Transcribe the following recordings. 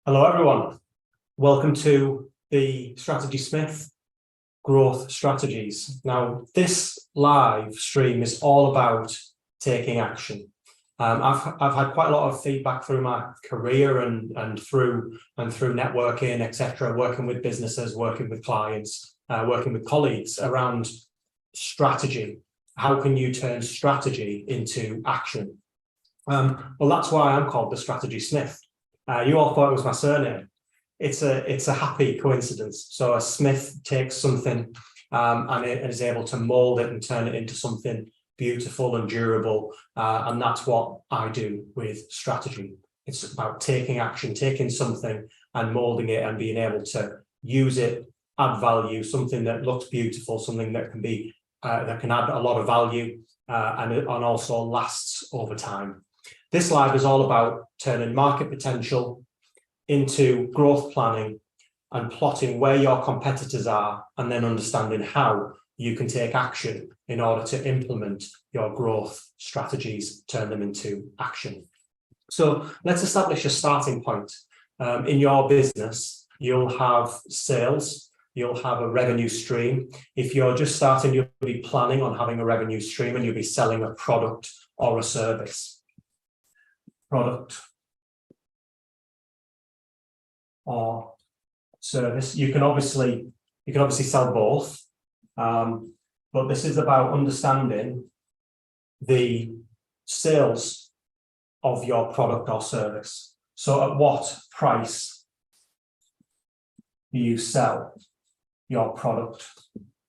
Hello, everyone. Welcome to the TheStrategySmith Growth Strategies. Now, this live stream is all about taking action. I've had quite a lot of feedback through my career and through networking, etc., working with businesses, working with clients, working with colleagues around strategy. How can you turn strategy into action? Well, that's why I'm called TheStrategySmith. You all thought it was my surname. It's a happy coincidence. So a Smith takes something and is able to mold it and turn it into something beautiful and durable. And that's what I do with strategy. It's about taking action, taking something and molding it and being able to use it, add value, something that looks beautiful, something that can be that can add a lot of value and also lasts over time. This live is all about turning market potential into growth planning and plotting where your competitors are and then understanding how you can take action in order to implement your growth strategies, turn them into action. So let's establish a starting point. In your business, you'll have sales, you'll have a revenue stream. If you're just starting, you'll be planning on having a revenue stream and you'll be selling a product or a service. Product or service. You can obviously sell both, but this is about understanding the sales of your product or service. So at what price do you sell your product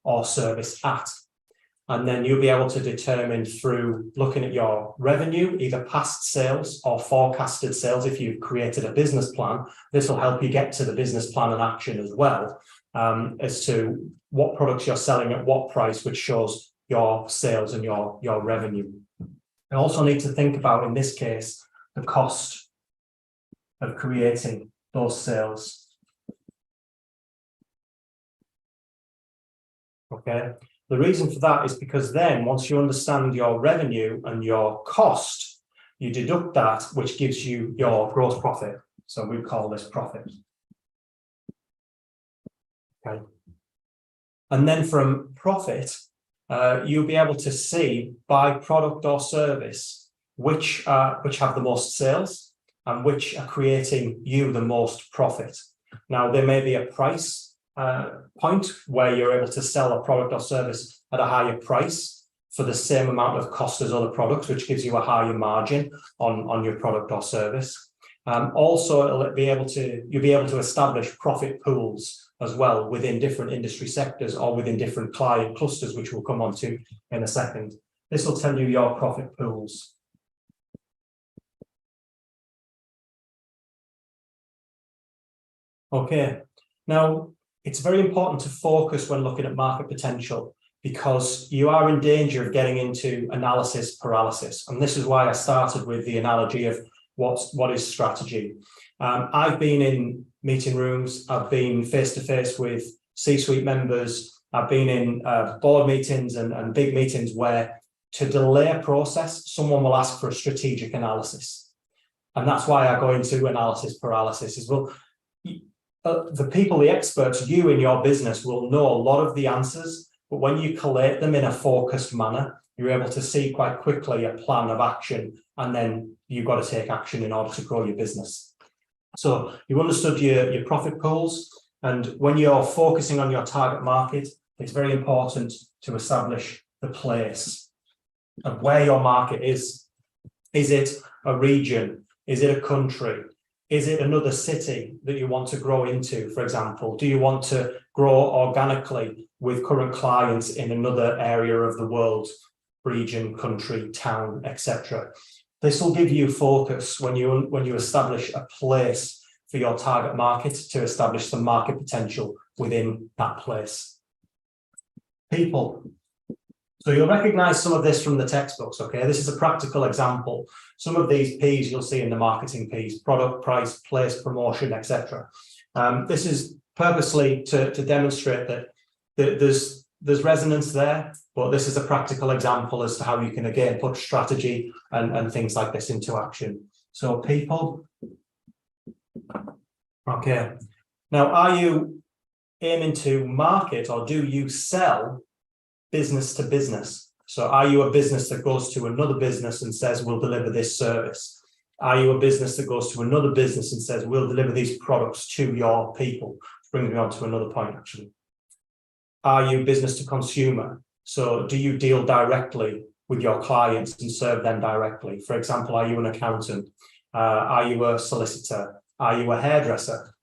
or service at? And then you'll be able to determine through looking at your revenue, either past sales or forecasted sales. If you've created a business plan, this will help you get to the business plan and action as well, as to what products you're selling at what price, which shows your sales and your revenue. You also need to think about, in this case, the cost of creating those sales. Okay. The reason for that is because then once you understand your revenue and your cost, you deduct that, which gives you your gross profit. So we call this profit. Okay. And then from profit, you'll be able to see by product or service which have the most sales and which are creating you the most profit. Now, there may be a price point where you're able to sell a product or service at a higher price for the same amount of cost as other products, which gives you a higher margin on your product or service. Also, you'll be able to establish profit pools as well within different industry sectors or within different client clusters, which we'll come on to in a second. This will tell you your profit pools. Okay, now, it's very important to focus when looking at market potential because you are in danger of getting into analysis paralysis. And this is why I started with the analogy of what is strategy. I've been in meeting rooms, I've been face-to-face with C-suite members, I've been in board meetings and big meetings where to delay a process, someone will ask for a strategic analysis. And that's why I go into analysis paralysis as well. The people, the experts, you in your business will know a lot of the answers, but when you collate them in a focused manner, you're able to see quite quickly a plan of action, and then you've got to take action in order to grow your business. So you've understood your profit pools, and when you're focusing on your target market, it's very important to establish the place of where your market is. Is it a region? Is it a country? Is it another city that you want to grow into, for example? Do you want to grow organically with current clients in another area of the world, region, country, town, etc.? This will give you focus when you establish a place for your target market to establish the market potential within that place. People. So you'll recognize some of this from the textbooks, okay? This is a practical example. Some of these P's you'll see in the marketing P's: product, price, place, promotion, etc. This is purposely to demonstrate that there's resonance there, but this is a practical example as to how you can, again, put strategy and things like this into action. So people, Okay. Now, are you aiming to market, or do you sell business to business? So are you a business that goes to another business and says, we'll deliver this service? Are you a business that goes to another business and says, we'll deliver these products to your people? Which brings me on to another point, actually. Are you business to consumer? So do you deal directly with your clients and serve them directly? For example, are you an accountant? Are you a solicitor? Are you a hairdresser?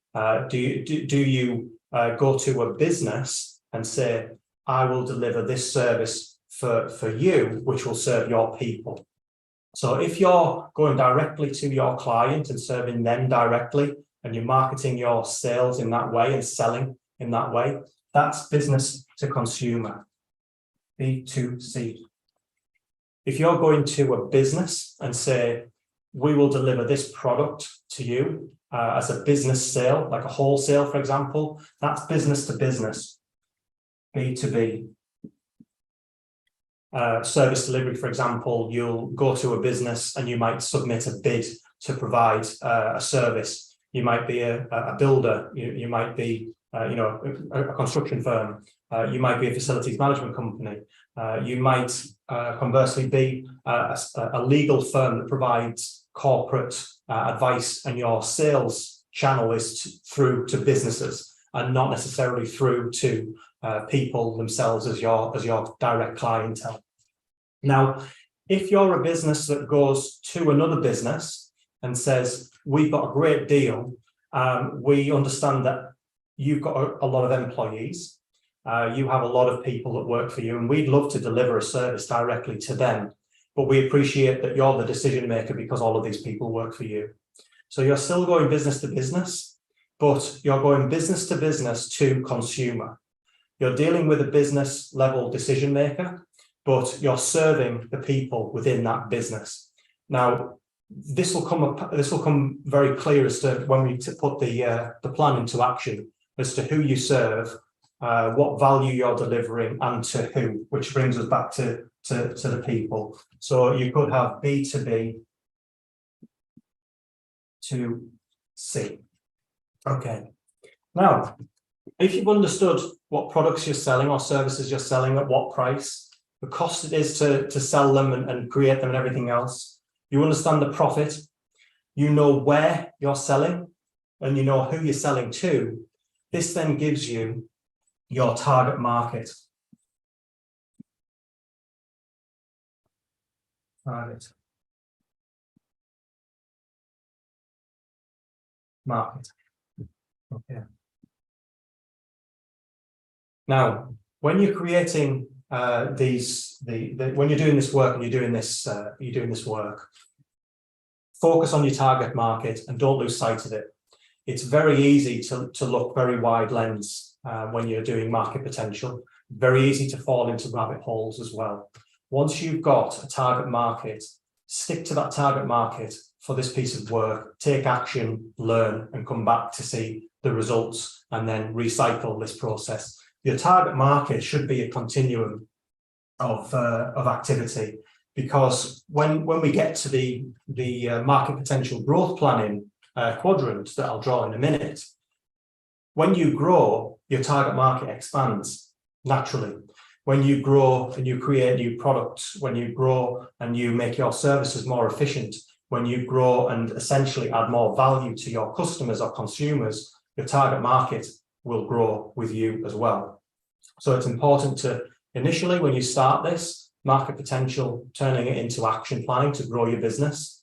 Do you go to a business and say, I will deliver this service for you, which will serve your people? So if you're going directly to your client and serving them directly, and you're marketing your sales in that way and selling in that way, that's business to consumer, B2C. If you're going to a business and say, we will deliver this product to you as a business sale, like a wholesale, for example, that's business to business, B2B. Service delivery, for example, you'll go to a business and you might submit a bid to provide a service. You might be a builder, you might be a construction firm, you might be a facilities management company, you might conversely be a legal firm that provides corporate advice, and your sales channel is through to businesses and not necessarily through to people themselves as your direct clientele. Now, if you're a business that goes to another business and says, we've got a great deal, we understand that you've got a lot of employees, you have a lot of people that work for you, and we'd love to deliver a service directly to them, but we appreciate that you're the decision maker because all of these people work for you. So you're still going business to business, but you're going business to business to consumer. You're dealing with a business level decision maker, but you're serving the people within that business. Now, this will come very clear as to when we put the plan into action as to who you serve, what value you're delivering, and to who, which brings us back to the people. So you could have B2B to C. Okay. Now, if you've understood what products you're selling or services you're selling, at what price, the cost it is to sell them and create them and everything else, you understand the profit, you know where you're selling, and you know who you're selling to, this then gives you your target market. Target market. Okay. Now, when you're creating when you're doing this work and you're doing this work, focus on your target market and don't lose sight of it. It's very easy to look very wide lens when you're doing market potential. Very easy to fall into rabbit holes as well. Once you've got a target market, stick to that target market for this piece of work, take action, learn, and come back to see the results, and then recycle this process. Your target market should be a continuum of activity, because when we get to the market potential growth planning quadrant that I'll draw in a minute, when you grow, your target market expands naturally. When you grow and you create new products, when you grow and you make your services more efficient, when you grow and essentially add more value to your customers or consumers, your target market will grow with you as well. So it's important to, initially, when you start this market potential, turning it into action planning to grow your business,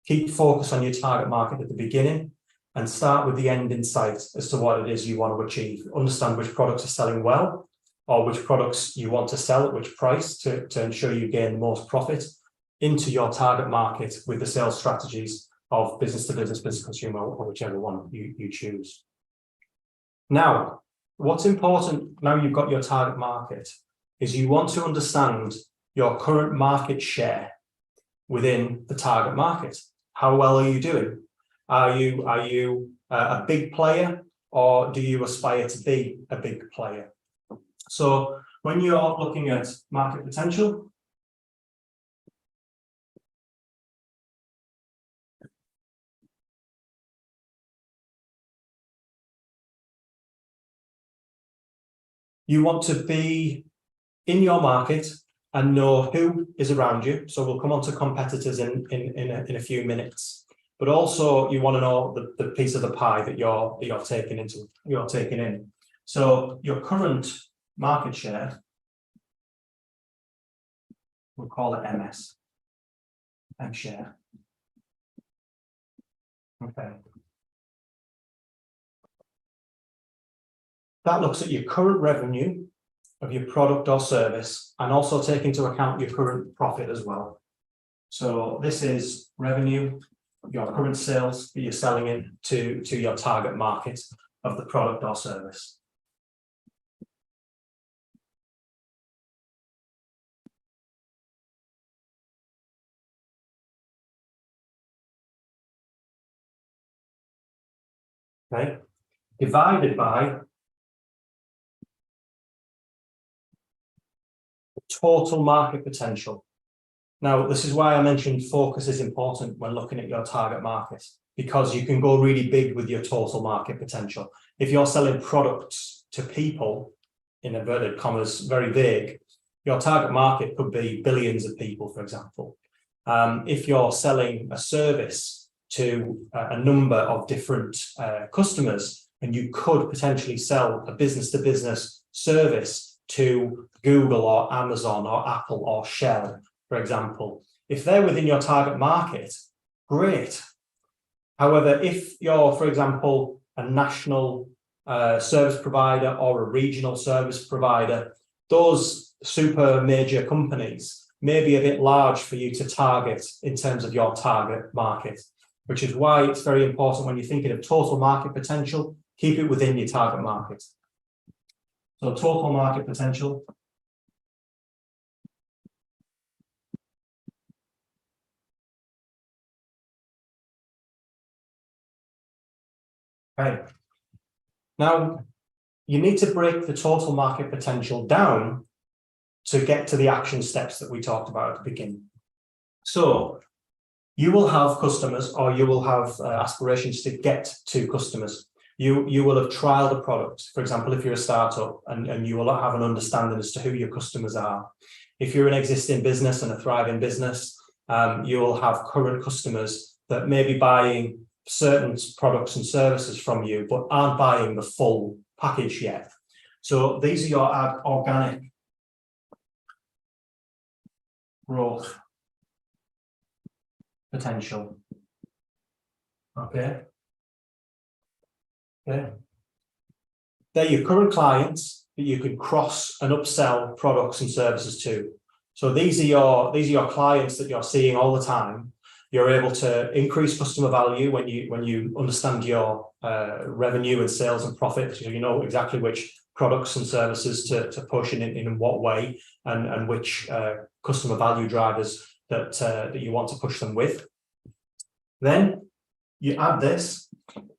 keep focus on your target market at the beginning and start with the end in sight as to what it is you want to achieve. Understand which products are selling well, or which products you want to sell at which price to ensure you gain the most profit into your target market with the sales strategies of business to business, business to consumer, or whichever one you choose. Now, what's important now you've got your target market is you want to understand your current market share within the target market. How well are you doing? Are you a big player, or do you aspire to be a big player? So when you're looking at market potential, You want to be in your market and know who is around you. So we'll come on to competitors in a few minutes. But also you want to know the piece of the pie that you're taking in. So your current market share, we'll call it MS, M share. Okay. That looks at your current revenue of your product or service and also take into account your current profit as well. So this is revenue, your current sales that you're selling in to your target market of the product or service. Okay, divided by the total market potential. Now, this is why I mentioned focus is important when looking at your target market, because you can go really big with your total market potential. If you're selling products to people, in inverted commas, very vague, your target market could be billions of people, for example. If you're selling a service to a number of different customers, and you could potentially sell a business-to-business service to Google or Amazon or Apple or Shell, for example. If they're within your target market, great. However, if you're, for example, a national service provider or a regional service provider, those super major companies may be a bit large for you to target in terms of your target market, which is why it's very important when you're thinking of total market potential, keep it within your target market. So total market potential. Okay. Now, you need to break the total market potential down to get to the action steps that we talked about at the beginning. So you will have customers, or you will have aspirations to get to customers. You will have trialed a product. For example, if you're a startup and you will have an understanding as to who your customers are. If you're an existing business and a thriving business, you will have current customers that may be buying certain products and services from you, but aren't buying the full package yet. So these are your organic growth potential. Okay. Okay. They're your current clients that you can cross and upsell products and services to. So these are your clients that you're seeing all the time. You're able to increase customer value when you understand your revenue and sales and profit, so you know exactly which products and services to push in what way, and which customer value drivers that you want to push them with. Then you add this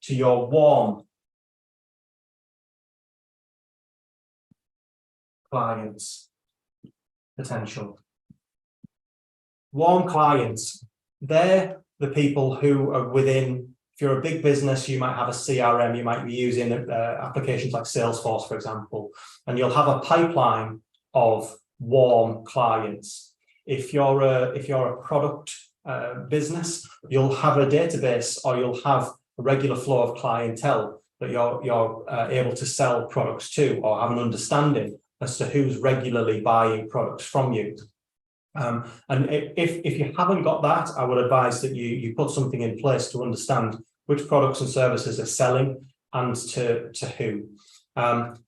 to your warm clients potential. Warm clients, they're the people who are within. If you're a big business, you might have a CRM, you might be using applications like Salesforce, for example, and you'll have a pipeline of warm clients. If you're a product business, you'll have a database, or you'll have a regular flow of clientele that you're able to sell products to, or have an understanding as to who's regularly buying products from you. And if you haven't got that, I would advise that you put something in place to understand which products and services are selling and to who.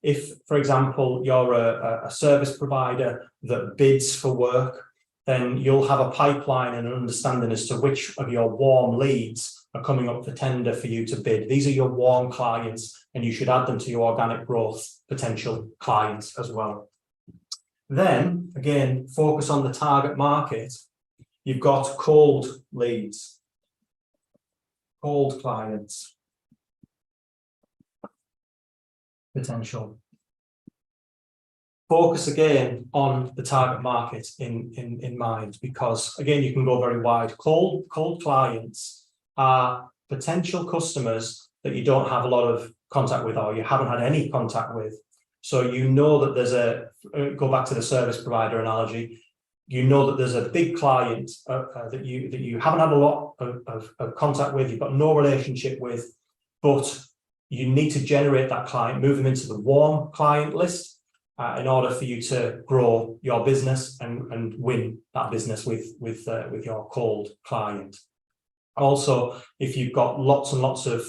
If, for example, you're a service provider that bids for work, then you'll have a pipeline and an understanding as to which of your warm leads are coming up for tender for you to bid. These are your warm clients, and you should add them to your organic growth potential clients as well. Then, again, focus on the target market. You've got cold leads, cold clients potential. Focus again on the target market in mind, because again, you can go very wide. Cold clients are potential customers that you don't have a lot of contact with, or you haven't had any contact with. So you know that there's go back to the service provider analogy, you know that there's a big client that you haven't had a lot of contact with, you've got no relationship with, but you need to generate that client, move them into the warm client list in order for you to grow your business and win that business with your cold client. Also, if you've got lots and lots of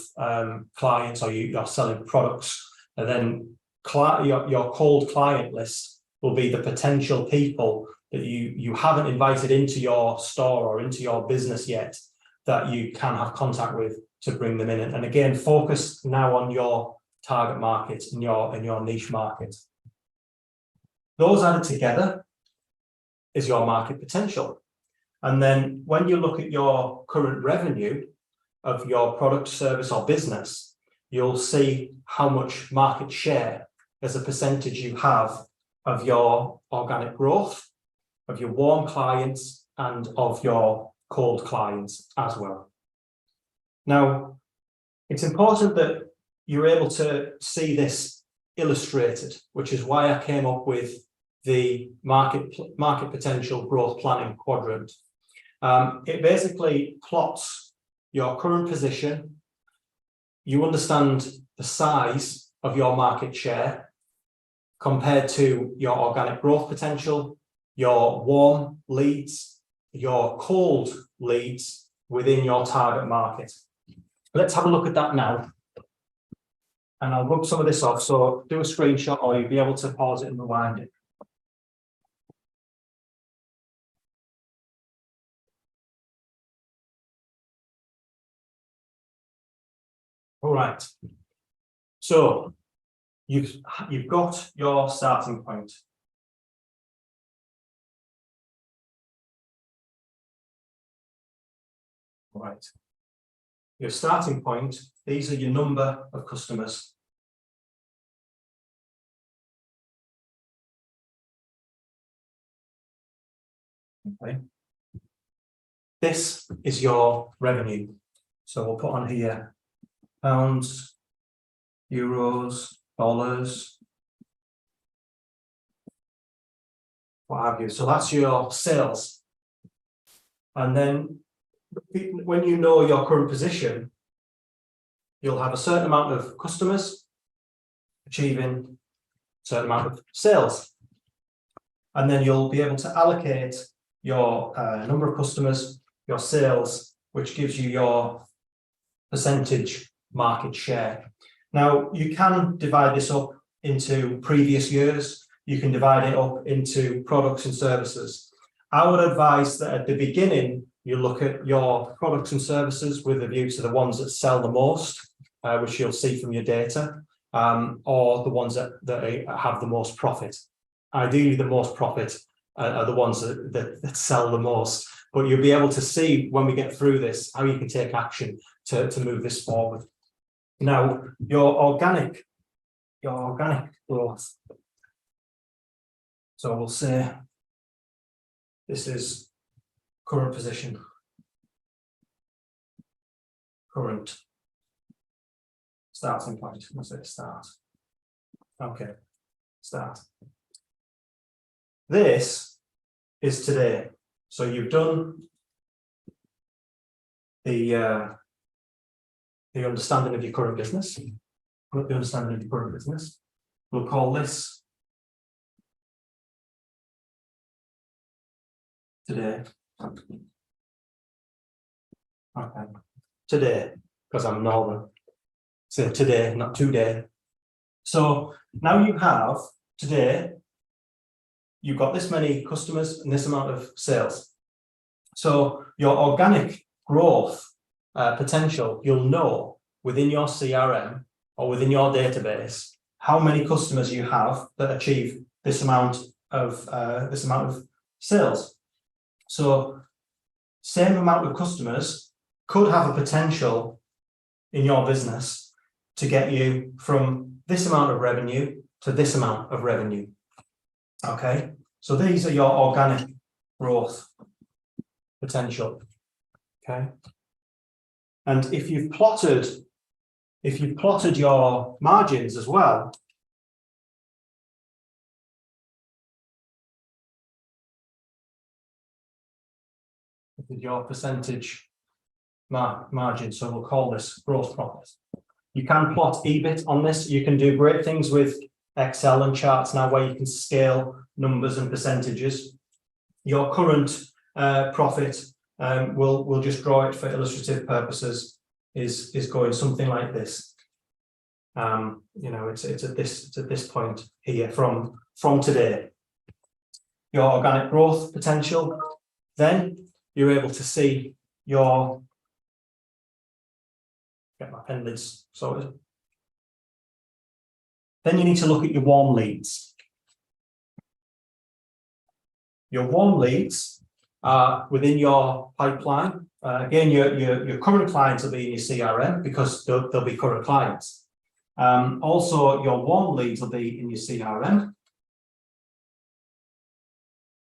clients, or you're selling products, and then your cold client list will be the potential people that you haven't invited into your store or into your business yet that you can have contact with to bring them in. And again, focus now on your target market and your niche market. Those added together is your market potential. And then when you look at your current revenue of your product, service, or business, you'll see how much market share as a percentage you have of your organic growth, of your warm clients, and of your cold clients as well. Now, it's important that you're able to see this illustrated, which is why I came up with the market potential growth planning quadrant. It basically plots your current position. You understand the size of your market share compared to your organic growth potential, your warm leads, your cold leads within your target market. Let's have a look at that now. And I'll rub some of this off. So do a screenshot, or you'll be able to pause it and rewind it. All right. So you've got your starting point. All right. Your starting point, these are your number of customers. Okay. This is your revenue. So we'll put on here pounds, euros, dollars, what have you. So that's your sales. And then when you know your current position, you'll have a certain amount of customers achieving a certain amount of sales. And then you'll be able to allocate your number of customers, your sales, which gives you your percentage market share. Now, you can divide this up into previous years. You can divide it up into products and services. I would advise that at the beginning, you look at your products and services with a view to the ones that sell the most, which you'll see from your data, or the ones that have the most profit. Ideally, the most profit are the ones that sell the most. But you'll be able to see when we get through this how you can take action to move this forward. Now, your organic growth. So we'll say this is current position, current starting point. Let's say start. Okay, start. This is today. So you've done the understanding of your current business. The understanding of your current business. We'll call this today. Okay. Today, because I'm northern. So today, not today. So now you have today, you've got this many customers and this amount of sales. So your organic growth potential, you'll know within your CRM or within your database how many customers you have that achieve this amount of sales. So same amount of customers could have a potential in your business to get you from this amount of revenue to this amount of revenue. Okay, so these are your organic growth potential. Okay, and if you've plotted your margins as well, is your percentage margin. So we'll call this gross profit. You can plot EBIT on this. You can do great things with Excel and charts now where you can scale numbers and percentages. Your current profit, we'll just draw it for illustrative purposes, is going something like this. It's at this point here from today. Your organic growth potential, then you're able to see your, get my pen lids sorted. Then you need to look at your warm leads. Your warm leads are within your pipeline. Again, your current clients will be in your CRM because they'll be current clients. Also, your warm leads will be in your CRM.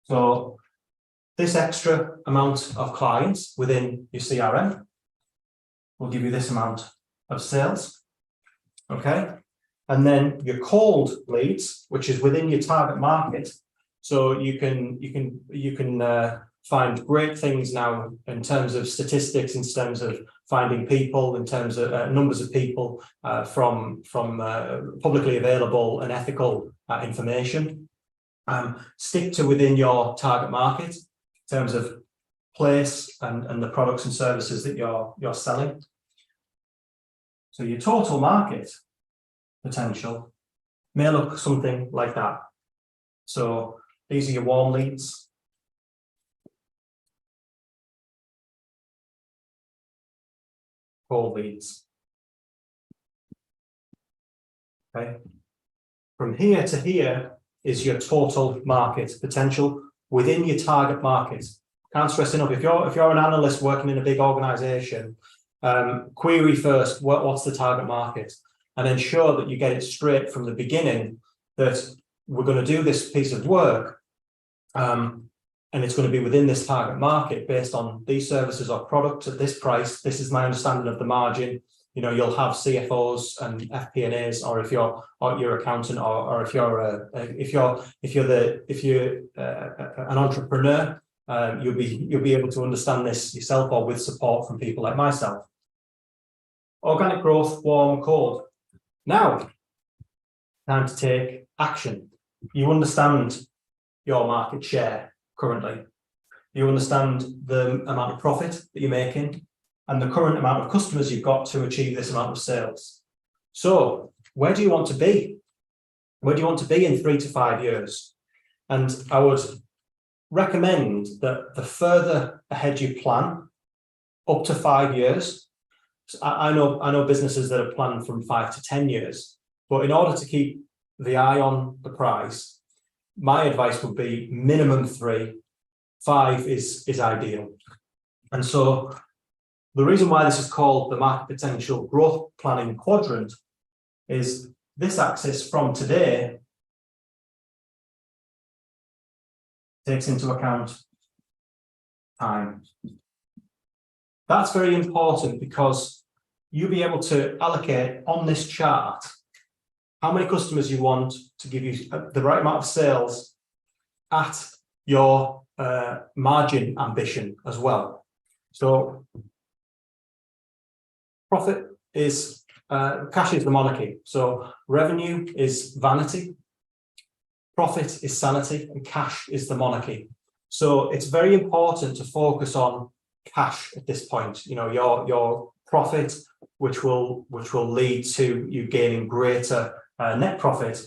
So this extra amount of clients within your CRM will give you this amount of sales. Okay. And then your cold leads, which is within your target market. So you can find great things now in terms of statistics, in terms of finding people, in terms of numbers of people from publicly available and ethical information. Stick to within your target market in terms of place and the products and services that you're selling. So your total market potential may look something like that. So these are your warm leads. Cold leads. Okay. From here to here is your total market potential within your target market. Can't stress enough, if you're an analyst working in a big organization, query first what's the target market, and ensure that you get it straight from the beginning that we're going to do this piece of work and it's going to be within this target market based on these services or products at this price. This is my understanding of the margin. You'll have CFOs and FP&As, or if you're your accountant, or if you're an entrepreneur, you'll be able to understand this yourself or with support from people like myself. Organic growth, warm, cold. Now, time to take action. You understand your market share currently. You understand the amount of profit that you're making and the current amount of customers you've got to achieve this amount of sales. So where do you want to be? Where do you want to be in 3 to 5 years? And I would recommend that the further ahead you plan, up to 5 years. I know businesses that are planned from 5 to 10 years, but in order to keep the eye on the prize, my advice would be minimum 3. 5 is ideal. And so the reason why this is called the market potential growth planning quadrant is this axis from today takes into account time. That's very important because you'll be able to allocate on this chart how many customers you want to give you the right amount of sales at your margin ambition as well. So profit is cash is the monarchy. So revenue is vanity, profit is sanity, and cash is the monarchy. So it's very important to focus on cash at this point. Your profit, which will lead to you gaining greater net profit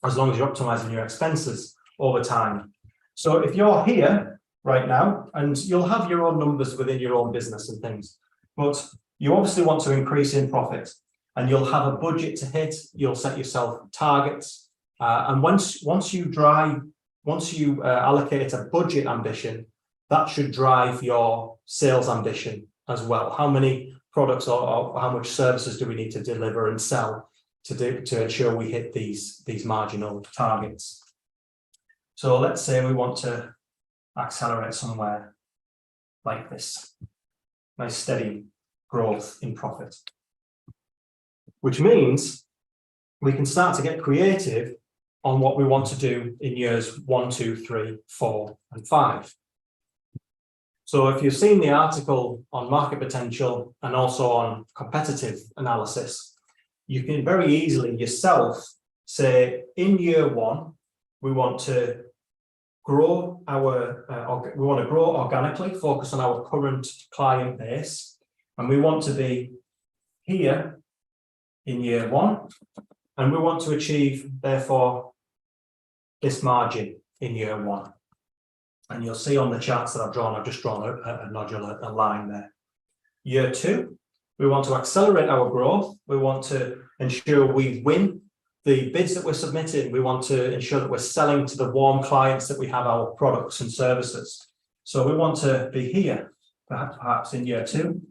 as long as you're optimizing your expenses over time. So if you're here right now, and you'll have your own numbers within your own business and things, but you obviously want to increase in profit, and you'll have a budget to hit. You'll set yourself targets, and once you allocate a budget ambition, that should drive your sales ambition as well. How many products or how much services do we need to deliver and sell to ensure we hit these marginal targets? So let's say we want to accelerate somewhere like this. Nice steady growth in profit, which means we can start to get creative on what we want to do in years 1, 2, 3, 4, and 5. So if you've seen the article on market potential and also on competitive analysis, you can very easily yourself say in year one, we want to grow organically, focus on our current client base, and we want to be here in year one, and we want to achieve, therefore, this margin in year one. And you'll see on the charts that I've just drawn a nodule, a line there. Year two, we want to accelerate our growth. We want to ensure we win the bids that we're submitting. We want to ensure that we're selling to the warm clients that we have our products and services. So we want to be here, perhaps in year two.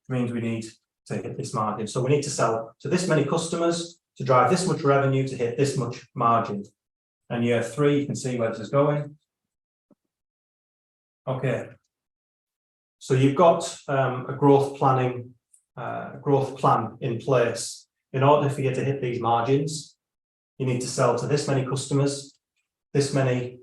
It means we need to hit this margin. So we need to sell to this many customers to drive this much revenue to hit this much margin. And year three, you can see where this is going. Okay. So you've got a growth plan in place. In order for you to hit these margins, you need to sell to this many customers, this much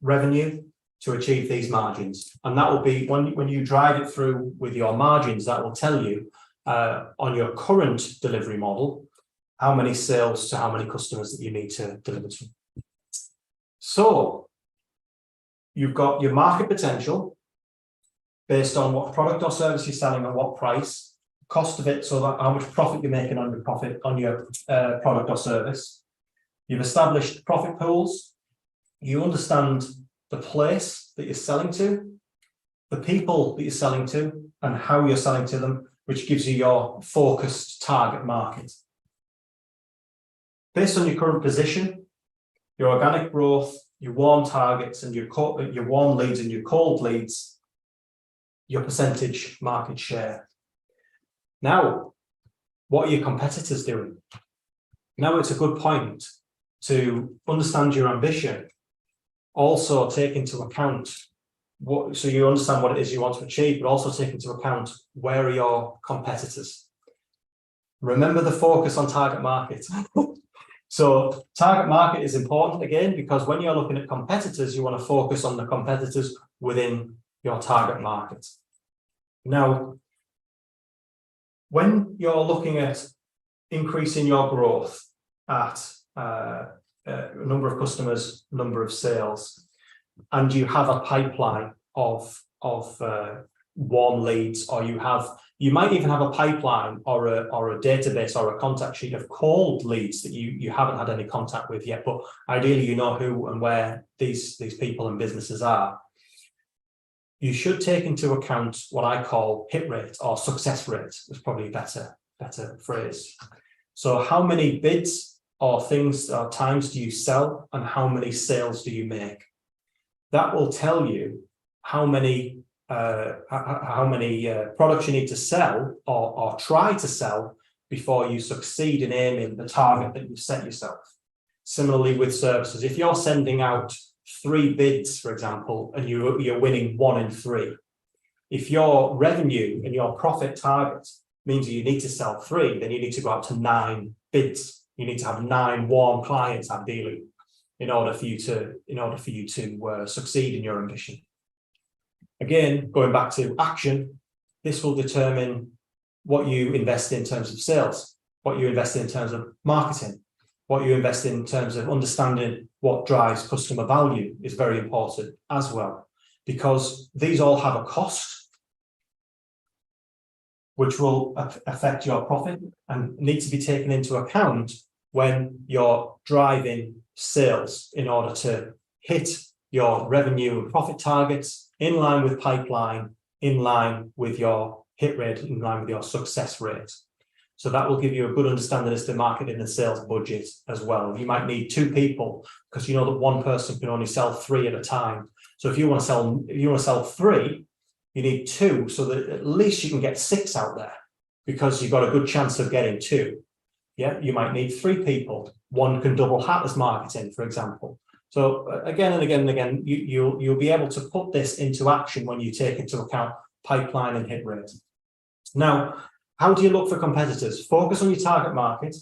revenue to achieve these margins. And that will be, when you drive it through with your margins, that will tell you on your current delivery model, how many sales to how many customers that you need to deliver to. So you've got your market potential based on what product or service you're selling at what price, cost of it, so that how much profit you're making on your product or service. You've established profit pools. You understand the place that you're selling to, the people that you're selling to, and how you're selling to them, which gives you your focused target market. Based on your current position, your organic growth, your warm targets, and your warm leads and your cold leads, your percentage market share. Now, what are your competitors doing? Now it's a good point to understand your ambition. Also take into account so you understand what it is you want to achieve, but also take into account where are your competitors. Remember the focus on target market. So target market is important again, because when you're looking at competitors, you want to focus on the competitors within your target market. Now, when you're looking at increasing your growth at number of customers, number of sales, and you have a pipeline of warm leads, or you might even have a pipeline or a database or a contact sheet of cold leads that you haven't had any contact with yet, but ideally you know who and where these people and businesses are. You should take into account what I call hit rate or success rate. Is probably a better phrase. So how many bids or things or times do you sell, and how many sales do you make? That will tell you how many products you need to sell or try to sell before you succeed in aiming the target that you've set yourself. Similarly with services, if you're sending out 3 bids, for example, and you're winning 1 in 3, if your revenue and your profit target means that you need to sell 3, then you need to go out to 9 bids. You need to have 9 warm clients, ideally, in order for you to succeed in your ambition. Again, going back to action, this will determine what you invest in terms of sales, what you invest in terms of marketing, what you invest in terms of understanding what drives customer value is very important as well, because these all have a cost, which will affect your profit and need to be taken into account when you're driving sales in order to hit your revenue and profit targets in line with pipeline, in line with your hit rate, in line with your success rate. So that will give you a good understanding as to marketing and sales budget as well. You might need 2 people because you know that one person can only sell 3 at a time. So if you want to sell 3, you need 2 so that at least you can get 6 out there, because you've got a good chance of getting 2. Yeah, you might need 3 people. 1 can double hat as marketing, for example. So again and again and again, you'll be able to put this into action when you take into account pipeline and hit rate. Now, how do you look for competitors? Focus on your target market.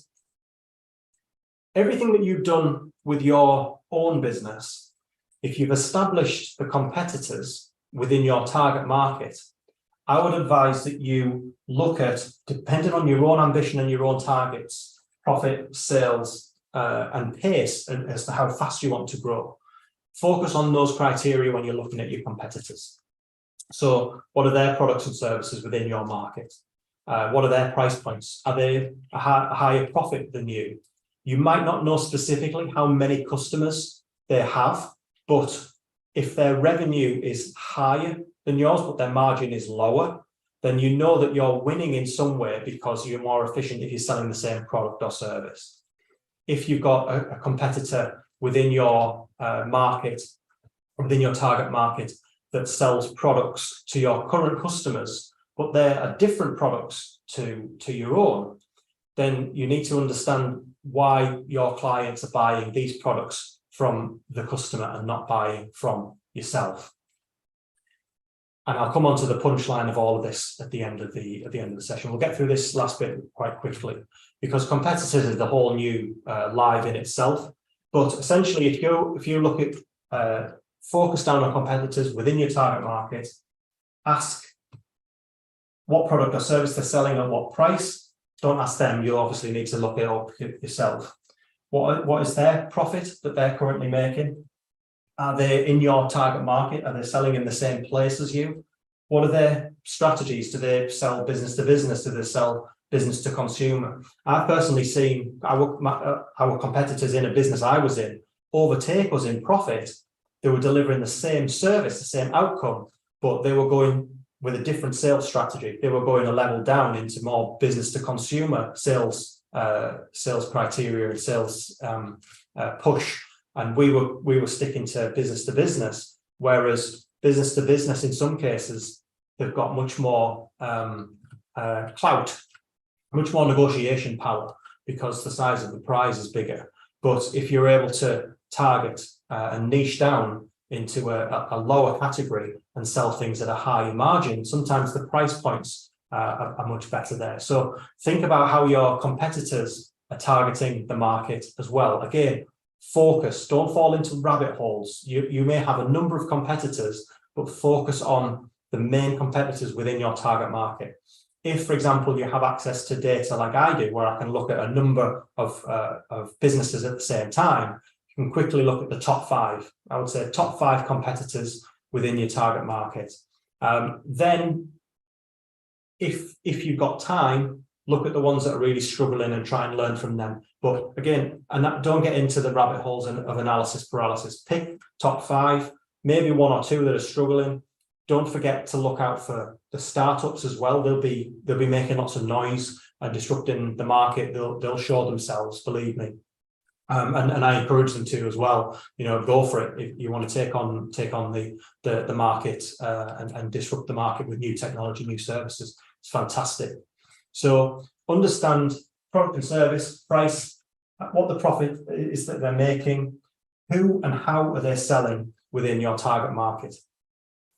Everything that you've done with your own business, if you've established the competitors within your target market, I would advise that you look at, depending on your own ambition and your own targets, profit, sales, and pace as to how fast you want to grow. Focus on those criteria when you're looking at your competitors. So what are their products and services within your market? What are their price points? Are they a higher profit than you? You might not know specifically how many customers they have, but if their revenue is higher than yours, but their margin is lower, then you know that you're winning in some way because you're more efficient if you're selling the same product or service. If you've got a competitor within your market, within your target market, that sells products to your current customers, but they are different products to your own, then you need to understand why your clients are buying these products from the customer and not buying from yourself. And I'll come on to the punchline of all of this at the end of the session. We'll get through this last bit quite quickly because competitors is the whole new live in itself. But essentially, if you look at focus down on competitors within your target market, ask what product or service they're selling at what price. Don't ask them. You obviously need to look it up yourself. What is their profit that they're currently making? Are they in your target market? Are they selling in the same place as you? What are their strategies? Do they sell business to business? Do they sell business to consumer? I've personally seen our competitors in a business I was in overtake us in profit. They were delivering the same service, the same outcome, but they were going with a different sales strategy. They were going a level down into more business to consumer sales criteria and sales push. And we were sticking to business, whereas business to business, in some cases, they've got much more clout, much more negotiation power because the size of the prize is bigger. But if you're able to target and niche down into a lower category and sell things at a higher margin, sometimes the price points are much better there. So think about how your competitors are targeting the market as well. Again, focus, don't fall into rabbit holes. You may have a number of competitors, but focus on the main competitors within your target market. If, for example, you have access to data like I do, where I can look at a number of businesses at the same time, you can quickly look at the top 5. I would say top 5 competitors within your target market. Then, if you've got time, look at the ones that are really struggling and try and learn from them. But again, don't get into the rabbit holes of analysis paralysis. Pick top 5, maybe 1 or 2 that are struggling. Don't forget to look out for the startups as well. They'll be making lots of noise and disrupting the market. They'll show themselves, believe me. And I encourage them to as well. Go for it if you want to take on the market and disrupt the market with new technology, new services. It's fantastic. So understand product and service, price, what the profit is that they're making, who and how are they selling within your target market.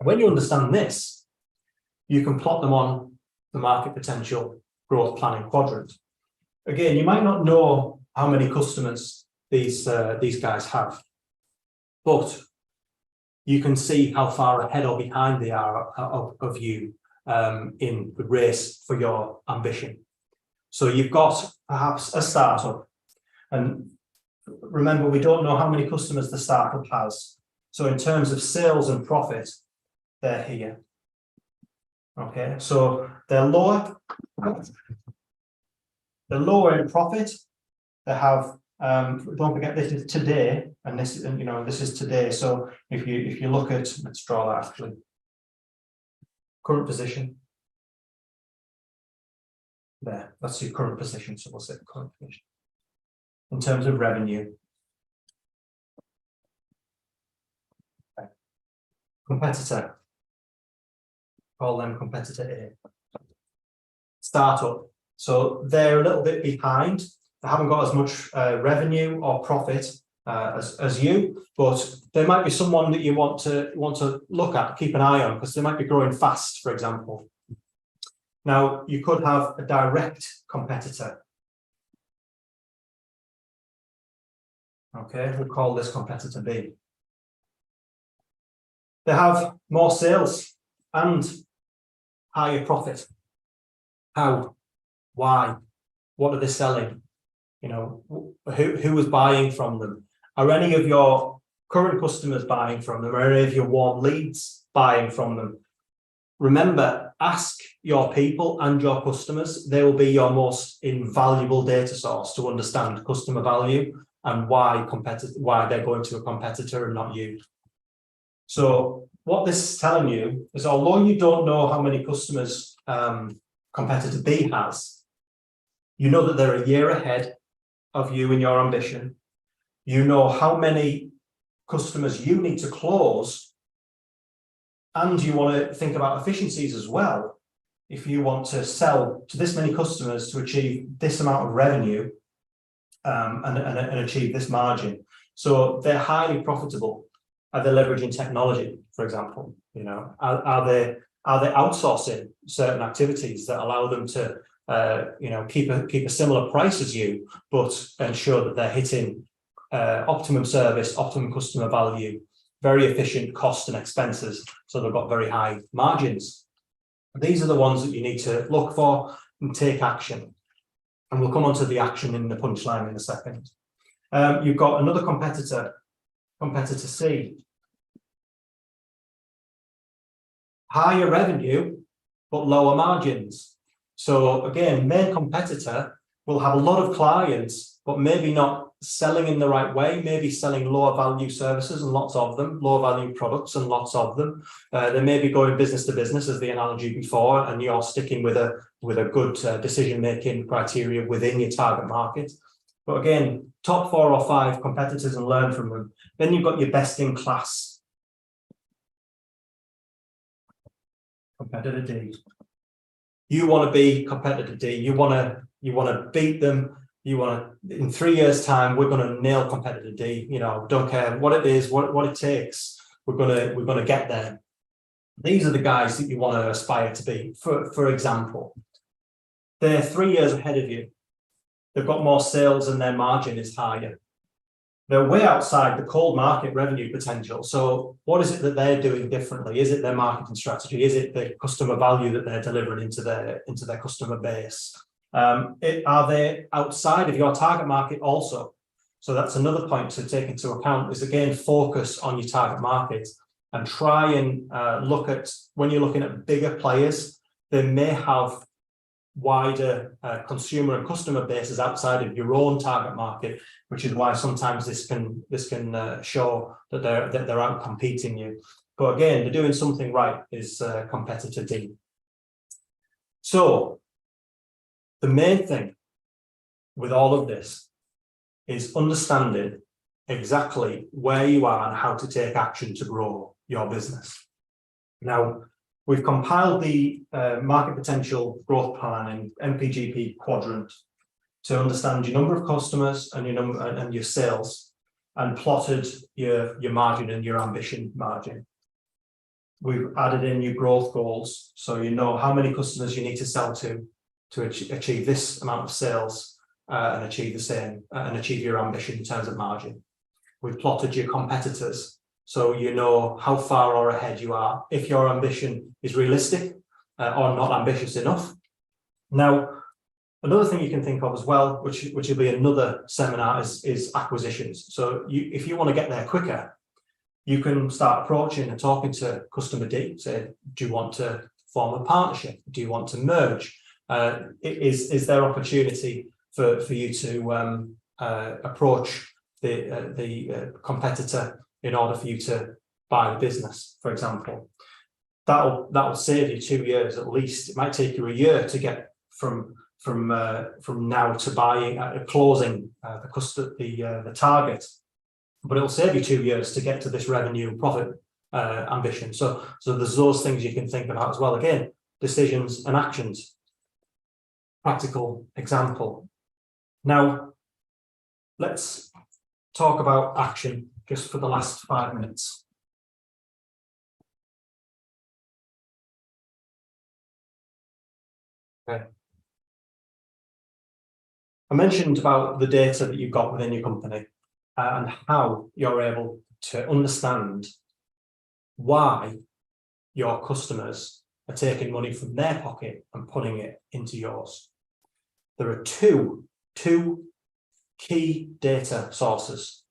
When you understand this, you can plot them on the market potential growth planning quadrant. Again, you might not know how many customers these guys have, but you can see how far ahead or behind they are of you in the race for your ambition. So you've got perhaps a startup, and remember, we don't know how many customers the startup has. So in terms of sales and profit, they're here. Okay, so they're lower in profit. They have don't forget, this is today, and this is today. So if you look at, let's draw that actually, current position. There, that's your current position. So we'll say current position in terms of revenue. Okay. Competitor. Call them competitor A. Startup. So they're a little bit behind. They haven't got as much revenue or profit as you, but there might be someone that you want to look at, keep an eye on, because they might be growing fast, for example. Now, you could have a direct competitor. Okay, we'll call this competitor B. They have more sales and higher profit. How? Why? What are they selling? You know, who is buying from them? Are any of your current customers buying from them? Are any of your warm leads buying from them? Remember, ask your people and your customers. They will be your most invaluable data source to understand customer value and why they're going to a competitor and not you. So what this is telling you is, although you don't know how many customers competitor B has, you know that they're a year ahead of you in your ambition. You know how many customers you need to close, and you want to think about efficiencies as well. If you want to sell to this many customers to achieve this amount of revenue and achieve this margin. So they're highly profitable. Are they leveraging technology, for example? You know, are they outsourcing certain activities that allow them to keep a similar price as you, but ensure that they're hitting optimum service, optimum customer value, very efficient cost and expenses, so they've got very high margins. These are the ones that you need to look for and take action. And we'll come on to the action in the punchline in a second. You've got another competitor C. Higher revenue, but lower margins. So again, main competitor will have a lot of clients, but maybe not selling in the right way, maybe selling lower value services and lots of them, lower value products and lots of them. They may be going business to business, as the analogy before, and you're sticking with a good decision-making criteria within your target market. But again, top 4 or 5 competitors and learn from them. Then you've got your best in class. Competitor D. You want to be competitor D. You want to beat them. You want to, in 3 years' time, we're going to nail competitor D. You know, don't care what it is, what it takes. We're going to get there. These are the guys that you want to aspire to be. For example, they're 3 years ahead of you. They've got more sales and their margin is higher. They're way outside the cold market revenue potential. So what is it that they're doing differently? Is it their marketing strategy? Is it the customer value that they're delivering into their customer base? Are they outside of your target market also? So that's another point to take into account, is again, focus on your target market and try and look at, when you're looking at bigger players, they may have wider consumer and customer bases outside of your own target market, which is why sometimes this can show that they're out competing you. But again, they're doing something right, is competitor D. So the main thing with all of this is understanding exactly where you are and how to take action to grow your business. Now, we've compiled the market potential growth plan in MPGP quadrant to understand your number of customers and your sales, and plotted your margin and your ambition margin. We've added in your growth goals, so you know how many customers you need to sell to achieve this amount of sales and achieve the same and achieve your ambition in terms of margin. We've plotted your competitors, so you know how far or ahead you are, if your ambition is realistic or not ambitious enough. Now, another thing you can think of as well, which will be another seminar, is acquisitions. So if you want to get there quicker, you can start approaching and talking to customer D. Say, do you want to form a partnership? Do you want to merge? Is there opportunity for you to approach the competitor in order for you to buy the business, for example? That'll save you 2 years at least. It might take you a year to get from now to buying, closing the target, but it'll save you 2 years to get to this revenue and profit ambition. So there's those things you can think about as well. Again, decisions and actions. Practical example. Now, let's talk about action just for the last 5 minutes. Okay. I mentioned about the data that you've got within your company and how you're able to understand why your customers are taking money from their pocket and putting it into yours. There are two key data sources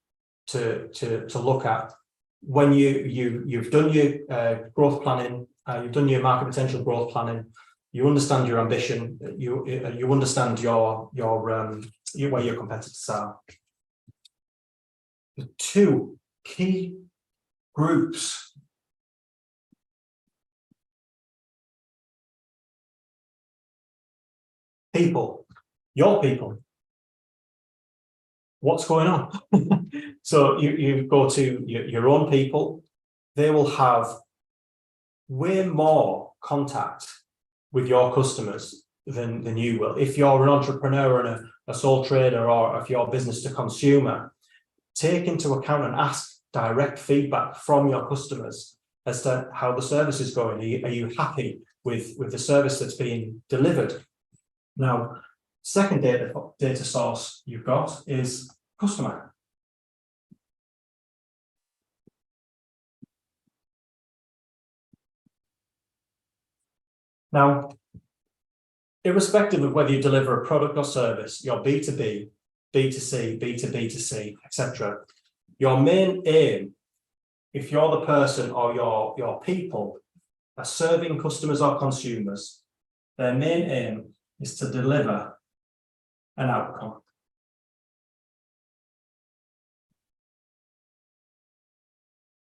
to look at when you've done your growth planning, you've done your market potential growth planning, you understand your ambition, you understand where your competitors are. The two key groups people, your people. What's going on? So you go to your own people, they will have way more contact with your customers than you will. If you're an entrepreneur and a sole trader, or if you're business to consumer, take into account and ask direct feedback from your customers as to how the service is going. Are you happy with the service that's being delivered? Now, second data source you've got is customer. Now, irrespective of whether you deliver a product or service, you're B2B, B2C, B2B2C, etc., your main aim, if you're the person or your people are serving customers or consumers, their main aim is to deliver an outcome.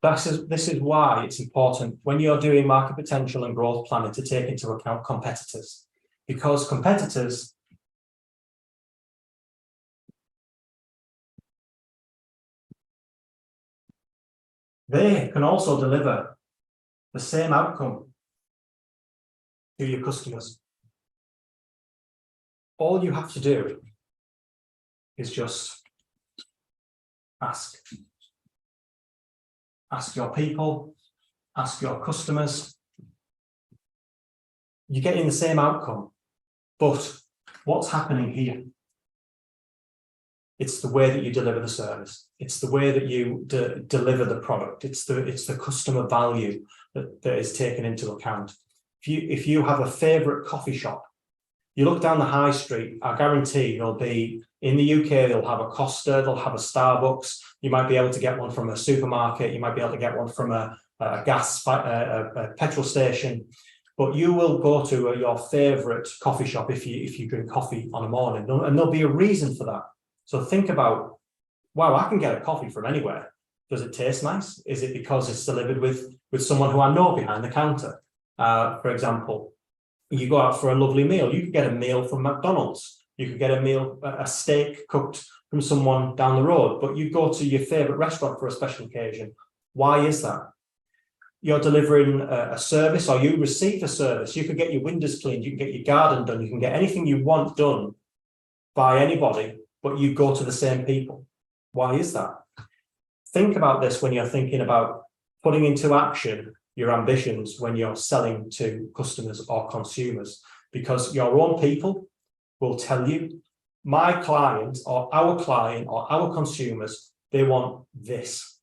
This is why it's important when you're doing market potential and growth planning to take into account competitors, because competitors they can also deliver the same outcome to your customers. All you have to do is just ask. Ask your people, ask your customers. You're getting the same outcome, but what's happening here? It's the way that you deliver the service. It's the way that you deliver the product. It's the customer value that is taken into account. If you have a favorite coffee shop, you look down the high street, I guarantee there'll be, in the UK, they'll have a Costa, they'll have a Starbucks. You might be able to get one from a supermarket. You might be able to get one from a petrol station. But you will go to your favorite coffee shop if you drink coffee on a morning, and there'll be a reason for that. So think about, wow, I can get a coffee from anywhere. Does it taste nice? Is it because it's delivered with someone who I know behind the counter? For example, you go out for a lovely meal. You could get a meal from McDonald's. You could get a steak cooked from someone down the road, but you go to your favorite restaurant for a special occasion. Why is that? You're delivering a service, or you received a service. You could get your windows cleaned, you can get your garden done, you can get anything you want done by anybody, but you go to the same people. Why is that? Think about this when you're thinking about putting into action your ambitions when you're selling to customers or consumers, because your own people will tell you, my client or our consumers, they want this.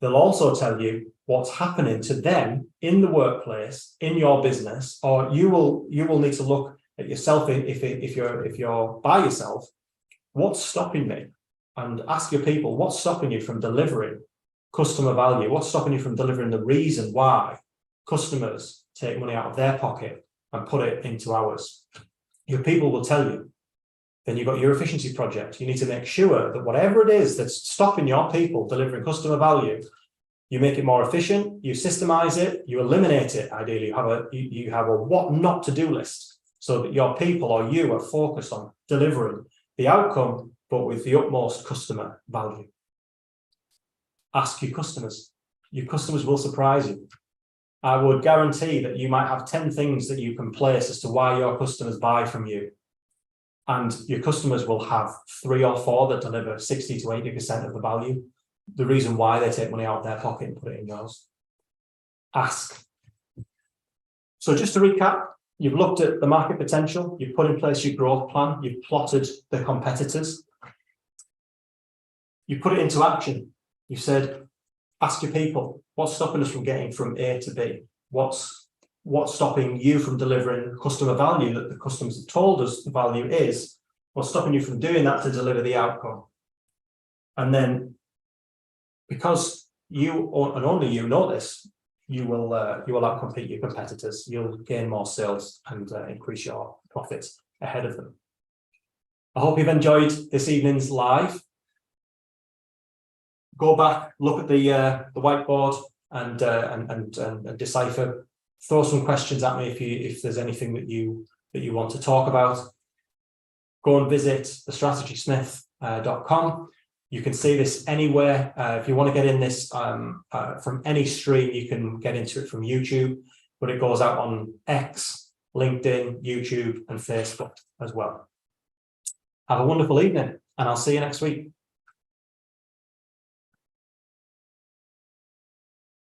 They'll also tell you what's happening to them in the workplace, in your business, or you will need to look at yourself if you're by yourself. What's stopping me? And ask your people, what's stopping you from delivering customer value? What's stopping you from delivering the reason why customers take money out of their pocket and put it into ours? Your people will tell you. Then you've got your efficiency project. You need to make sure that whatever it is that's stopping your people delivering customer value, you make it more efficient, you systemize it, you eliminate it. Ideally, you have a what not to do list so that your people or you are focused on delivering the outcome, but with the utmost customer value. Ask your customers. Your customers will surprise you. I would guarantee that you might have 10 things that you can place as to why your customers buy from you. And your customers will have 3 or 4 that deliver 60 to 80% of the value. The reason why they take money out of their pocket and put it in yours. Ask. So just to recap, you've looked at the market potential, you've put in place your growth plan, you've plotted the competitors, you put it into action. You said, ask your people, What's stopping us from getting from A to B? What's stopping you from delivering customer value that the customers have told us the value is? What's stopping you from doing that to deliver the outcome? And then, because you and only you know this, you will outcompete your competitors. You'll gain more sales and increase your profits ahead of them. I hope you've enjoyed this evening's live. Go back, look at the whiteboard, and decipher. Throw some questions at me if there's anything that you want to talk about. Go and visit TheStrategySmith.com. You can see this anywhere. If you want to get in this from any stream, you can get into it from YouTube, but it goes out on X, LinkedIn, YouTube, and Facebook as well. Have a wonderful evening, and I'll see you next week.